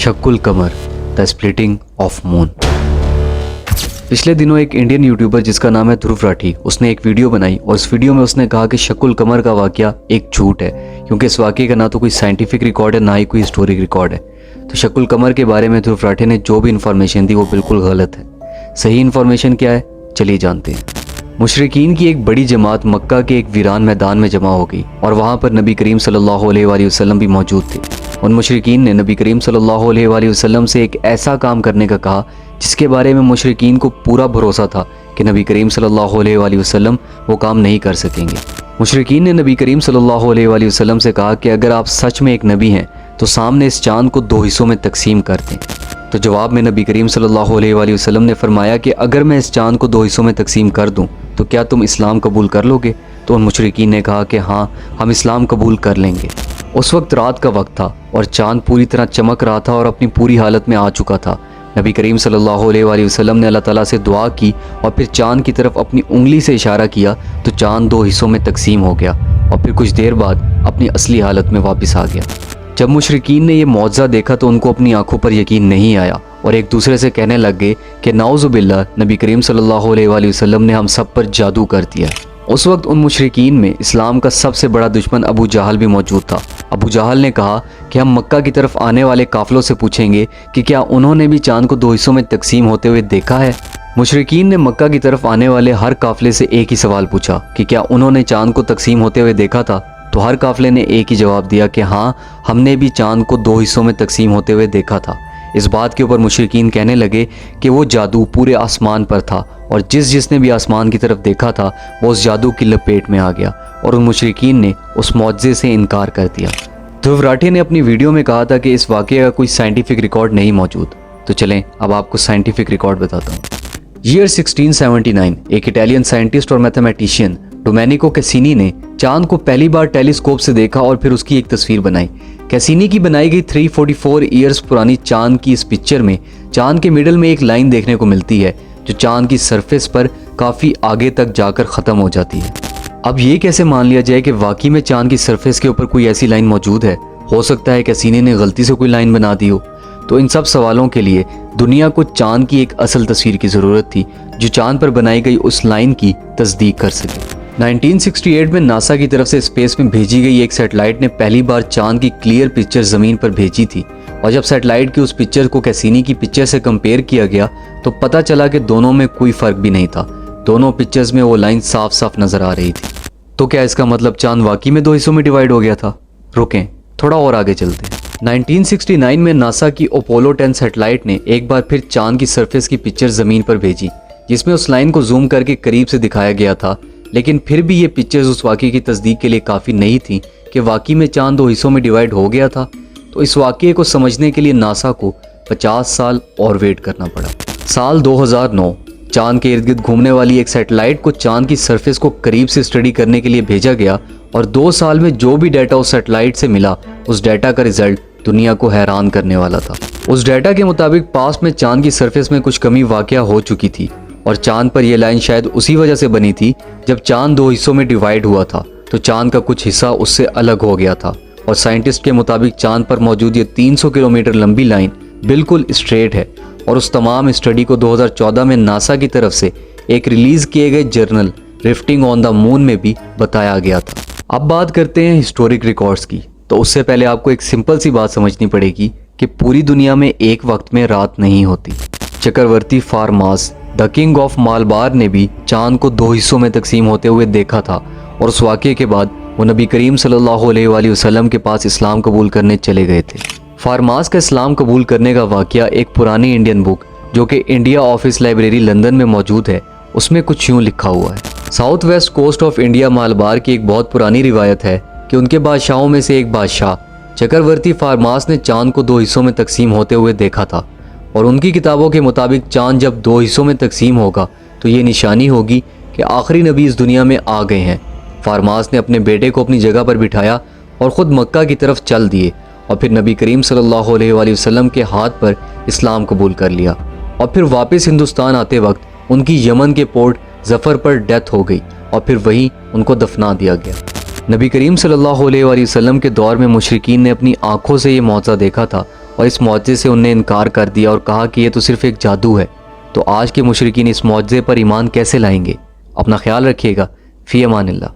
शक्कुल कमर, the splitting of moon. पिछले दिनों एक इंडियन यूट्यूबर जिसका नाम है ध्रुव राठी, उसने एक वीडियो बनाई और उस वीडियो में उसने कहा कि शक्कुल कमर का वाकया एक झूठ है, क्योंकि इस वाकये का ना तो कोई साइंटिफिक रिकॉर्ड है ना ही कोई हिस्टोरिक रिकॉर्ड है। तो शक्कुल कमर के बारे में ध्रुव राठी ने जो भी इन्फॉर्मेशन दी वो बिल्कुल गलत है। सही इन्फॉर्मेशन क्या है, चलिए जानते हैं। मुशरिकीन की एक बड़ी जमात मक्का के एक वीरान मैदान में जमा हो गई और वहाँ पर नबी करीम सल्लल्लाहु अलैहि वसल्लम भी मौजूद थे। उन मुशरिकीन ने नबी करीम सल्लल्लाहु अलैहि वसल्लम से एक ऐसा काम करने का कहा जिसके बारे में मुशरिकीन को पूरा भरोसा था कि नबी करीम सल्लल्लाहु अलैहि वसल्लम वो काम नहीं कर सकेंगे। मुशरिकीन ने नबी करीम सल्लल्लाहु अलैहि वसल्लम से कहा कि अगर आप सच में एक नबी हैं तो सामने इस चांद को 2 हिस्सों में तकसीम कर दें। तो जवाब में नबी करीम सल्लल्लाहु अलैहि वसल्लम ने फरमाया कि अगर मैं इस चांद को 2 हिस्सों में तकसीम कर दूं तो क्या तुम इस्लाम कबूल कर लोगे? तो उन मुशरिकीन ने कहा कि हाँ, हम इस्लाम कबूल कर लेंगे। उस वक्त रात का वक्त था और चांद पूरी तरह चमक रहा था और अपनी पूरी हालत में आ चुका था। नबी करीम सल्लल्लाहु अलैहि वसल्लम ने अल्लाह ताला से दुआ की और फिर चांद की तरफ अपनी उंगली से इशारा किया तो चांद 2 हिस्सों में तकसीम हो गया और फिर कुछ देर बाद अपनी असली हालत में वापस आ गया। जब मुशरिकीन ने यह मौजज़ा देखा तो उनको अपनी आंखों पर यकीन नहीं आया और एक दूसरे से कहने लग गए कि नाउज़ुबिल्लाह, नबी करीम सल्लल्लाहु अलैहि वसल्लम ने हम सब पर जादू कर दिया। उस वक्त उन मुशरिकीन में इस्लाम का सबसे बड़ा दुश्मन अबू जहल भी मौजूद था। अबू जहल ने कहा कि हम मक्का की तरफ आने वाले काफिलों से पूछेंगे कि क्या उन्होंने भी चांद को 2 हिस्सों में तकसीम होते हुए देखा है। मुशरिकीन ने मक्का की तरफ आने वाले हर काफिले से एक ही सवाल पूछा कि क्या उन्होंने चांद को तकसीम होते हुए देखा था। तो हर काफिले ने एक ही जवाब दिया कि हाँ, हमने भी चांद को 2 हिस्सों में तकसीम होते हुए देखा था। इस बात के ऊपर मुशरिकीन कहने लगे कि वो जादू पूरे आसमान पर था और जिसने भी आसमान की तरफ देखा था वो उस जादू की लपेट में आ गया और उन मुशरिकीन ने उस मौजज़े से इनकार कर दिया। ध्रुव राठी ने अपनी वीडियो में कहा था कि इस वाक़ये का कोई साइंटिफिक रिकॉर्ड नहीं मौजूद। तो चलें अब आपको साइंटिफिक रिकॉर्ड बताता हूँ। ईयर 1679 एक इटालियन साइंटिस्ट और मैथमेटिशियन डोमेनिको कैसिनी ने चांद को पहली बार टेलीस्कोप से देखा और फिर उसकी एक तस्वीर बनाई। कैसिनी की बनाई गई 344 ईयर्स पुरानी चांद की इस पिक्चर में चांद के मिडल में एक लाइन देखने को मिलती है जो चांद की सरफेस पर काफ़ी आगे तक जाकर ख़त्म हो जाती है। अब ये कैसे मान लिया जाए कि वाकई में चांद की सरफेस के ऊपर कोई ऐसी लाइन मौजूद है? हो सकता है कैसिनी ने गलती से कोई लाइन बना दी हो। तो इन सब सवालों के लिए दुनिया को चांद की एक असल तस्वीर की ज़रूरत थी जो चांद पर बनाई गई उस लाइन की तस्दीक कर सके। 1968 में नासा की तरफ से स्पेस में भेजी गई एक सैटेलाइट ने पहली बार चांद की क्लियर पिक्चर ज़मीन पर भेजी थी और जब सैटेलाइट की उस पिक्चर को कैसिनी की पिक्चर से कंपेयर किया गया तो पता चला कि दोनों में कोई फ़र्क भी नहीं था। दोनों पिक्चर्स में वो लाइन साफ साफ नज़र आ रही थी। तो क्या इसका मतलब चांद वाकई में 2 हिस्सों में डिवाइड हो गया था? रुकें, थोड़ा और आगे चलते हैं। 1969 में नासा की अपोलो 10 सैटेलाइट ने एक बार फिर चांद की सरफेस की पिक्चर ज़मीन पर भेजी जिसमें उस लाइन को जूम करके करीब से दिखाया गया था, लेकिन फिर भी ये पिक्चर्स उस वाक़ये की तस्दीक के लिए काफ़ी नहीं थी कि वाकई में चांद 2 हिस्सों में डिवाइड हो गया था। तो इस वाक़ये को समझने के लिए नासा को 50 साल और वेट करना पड़ा। साल 2009 चांद के इर्द गिर्द घूमने वाली एक सैटेलाइट को चांद की सरफेस को करीब से स्टडी करने के लिए भेजा गया और 2 साल में जो भी डाटा उस सैटेलाइट से मिला उस डाटा का रिजल्ट दुनिया को हैरान करने वाला था। उस डाटा के मुताबिक पास्ट में चांद की सरफेस में कुछ कमी वाक़या हो चुकी थी और चांद पर यह लाइन शायद उसी वजह से बनी थी जब चांद 2 हिस्सों में डिवाइड हुआ था तो चांद का कुछ हिस्सा उससे अलग हो गया था और साइंटिस्ट के मुताबिक चांद पर मौजूद ये 300 किलोमीटर लंबी लाइन बिल्कुल स्ट्रेट है और उस तमाम स्टडी को 2014 में नासा की तरफ से एक रिलीज़ किए गए journal rifting on the moon में भी बताया गया था। अब बात करते हैं हिस्टोरिक रिकॉर्ड्स की। तो उससे पहले आपको एक सिंपल सी बात समझनी पड़ेगी कि पूरी दुनिया में एक वक्त में रात नहीं होती। चक्रवर्ती फारमास द किंग ऑफ मालबार ने भी चांद को 2 हिस्सों में तकसीम होते हुए देखा था और उस वाक़ये के बाद वो नबी करीम सल्लल्लाहु अलैहि वसल्लम के पास इस्लाम कबूल करने चले गए थे। फारमास का इस्लाम कबूल करने का वाक़या एक पुरानी इंडियन बुक जो कि इंडिया ऑफिस लाइब्रेरी लंदन में मौजूद है उसमें कुछ यूँ लिखा हुआ है। South west coast of India Malabar की एक बहुत पुरानी रिवायत है कि उनके बादशाहों में से एक बादशाह चक्रवर्ती फारमास ने चांद को 2 हिस्सों में तकसीम होते हुए देखा था और उनकी किताबों के मुताबिक चांद जब 2 हिस्सों में तकसीम होगा तो ये निशानी होगी कि आखिरी नबी इस दुनिया में आ गए हैं। फारमास ने अपने बेटे को अपनी जगह पर बिठाया और ख़ुद मक्का की तरफ चल दिए और फिर नबी करीम सल्लल्लाहु अलैहि वसल्लम के हाथ पर इस्लाम कबूल कर लिया और फिर वापस हिंदुस्तान आते वक्त उनकी यमन के पोर्ट जफ़र पर डेथ हो गई और फिर वहीं उनको दफना दिया गया। नबी करीम सल्लल्लाहु अलैहि वसल्लम के दौर में मुशरिकीन ने अपनी आंखों से ये मौज़ा देखा था اور اس معجزے سے انہیں انکار کر دیا اور کہا کہ یہ تو صرف ایک جادو ہے، تو آج کے مشرکین اس معجزے پر ایمان کیسے لائیں گے؟ اپنا خیال رکھیے گا۔ فی امان اللہ۔